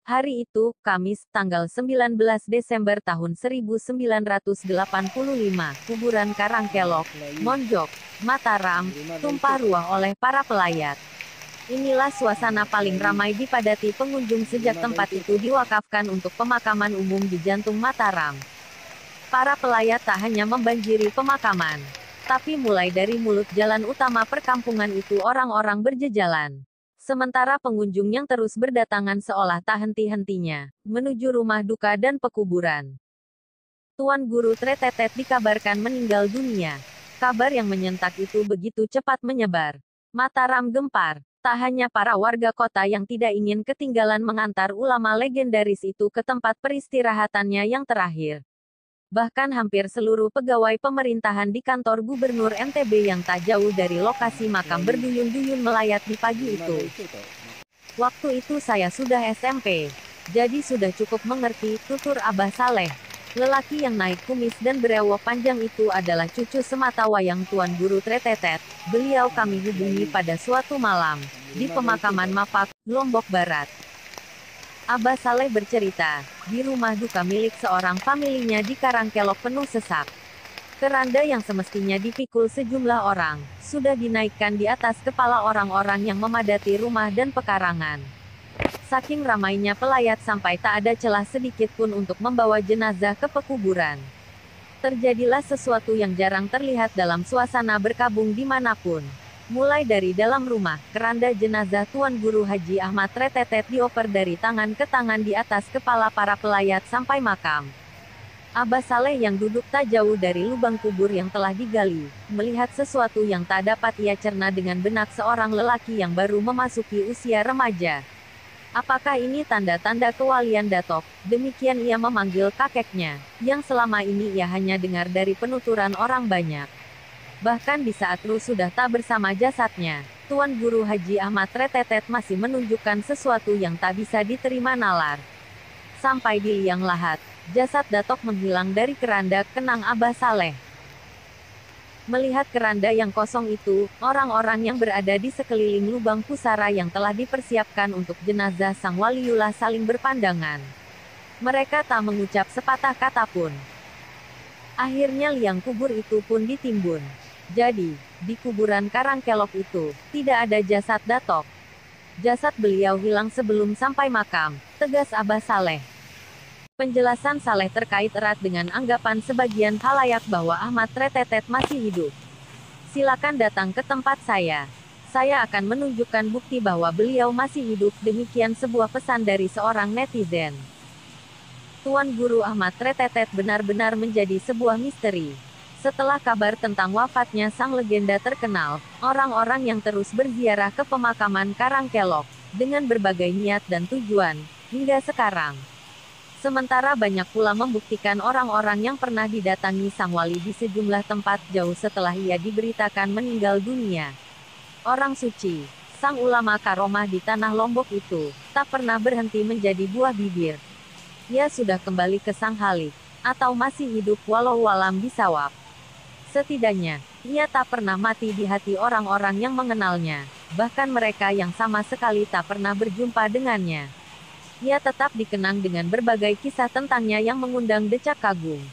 Hari itu, Kamis, tanggal 19 Desember tahun 1985, kuburan Karangkelok, Monjok, Mataram, tumpah ruah oleh para pelayat. Inilah suasana paling ramai dipadati pengunjung sejak tempat itu diwakafkan untuk pemakaman umum di jantung Mataram. Para pelayat tak hanya membanjiri pemakaman, tapi mulai dari mulut jalan utama perkampungan itu orang-orang berjejalan. Sementara pengunjung yang terus berdatangan seolah tak henti-hentinya, menuju rumah duka dan pekuburan. Tuan Guru Tretetet dikabarkan meninggal dunia. Kabar yang menyentak itu begitu cepat menyebar. Mataram gempar. Tak hanya para warga kota yang tidak ingin ketinggalan mengantar ulama legendaris itu ke tempat peristirahatannya yang terakhir. Bahkan hampir seluruh pegawai pemerintahan di kantor gubernur NTB yang tak jauh dari lokasi makam berduyun-duyun melayat di pagi itu. Waktu itu saya sudah SMP. Jadi sudah cukup mengerti, tutur Abah Saleh. Lelaki yang naik kumis dan berewok panjang itu adalah cucu sematawayang Tuan Guru Tretetet. Beliau kami hubungi pada suatu malam, di pemakaman Mapak, Lombok Barat. Abah Saleh bercerita, di rumah duka milik seorang familinya di Karangkelok penuh sesak. Keranda yang semestinya dipikul sejumlah orang, sudah dinaikkan di atas kepala orang-orang yang memadati rumah dan pekarangan. Saking ramainya pelayat sampai tak ada celah sedikit pun untuk membawa jenazah ke pekuburan. Terjadilah sesuatu yang jarang terlihat dalam suasana berkabung dimanapun. Mulai dari dalam rumah, keranda jenazah Tuan Guru Haji Ahmad Tretetet dioper dari tangan ke tangan di atas kepala para pelayat sampai makam. Abah Saleh yang duduk tak jauh dari lubang kubur yang telah digali, melihat sesuatu yang tak dapat ia cerna dengan benak seorang lelaki yang baru memasuki usia remaja. Apakah ini tanda-tanda kewalian Datok? Demikian ia memanggil kakeknya, yang selama ini ia hanya dengar dari penuturan orang banyak. Bahkan di saat Ru sudah tak bersama jasadnya, Tuan Guru Haji Ahmad Tretetet masih menunjukkan sesuatu yang tak bisa diterima nalar. Sampai di liang lahat, jasad Datok menghilang dari keranda, kenang Abah Saleh. Melihat keranda yang kosong itu, orang-orang yang berada di sekeliling lubang pusara yang telah dipersiapkan untuk jenazah sang waliullah saling berpandangan. Mereka tak mengucap sepatah kata pun. Akhirnya liang kubur itu pun ditimbun. Jadi, di kuburan Karangkelok itu, tidak ada jasad Datok. Jasad beliau hilang sebelum sampai makam, tegas Abah Saleh. Penjelasan Saleh terkait erat dengan anggapan sebagian halayak bahwa Ahmad Tretetet masih hidup. Silakan datang ke tempat saya. Saya akan menunjukkan bukti bahwa beliau masih hidup, demikian sebuah pesan dari seorang netizen. Tuan Guru Ahmad Tretetet benar-benar menjadi sebuah misteri. Setelah kabar tentang wafatnya sang legenda terkenal, orang-orang yang terus berziarah ke pemakaman Karangkelok, dengan berbagai niat dan tujuan, hingga sekarang. Sementara banyak pula membuktikan orang-orang yang pernah didatangi sang wali di sejumlah tempat jauh setelah ia diberitakan meninggal dunia. Orang suci, sang ulama karomah di tanah Lombok itu, tak pernah berhenti menjadi buah bibir. Ia sudah kembali ke sang halik, atau masih hidup walau alam bisawab. Setidaknya, ia tak pernah mati di hati orang-orang yang mengenalnya, bahkan mereka yang sama sekali tak pernah berjumpa dengannya. Ia tetap dikenang dengan berbagai kisah tentangnya yang mengundang decak kagum.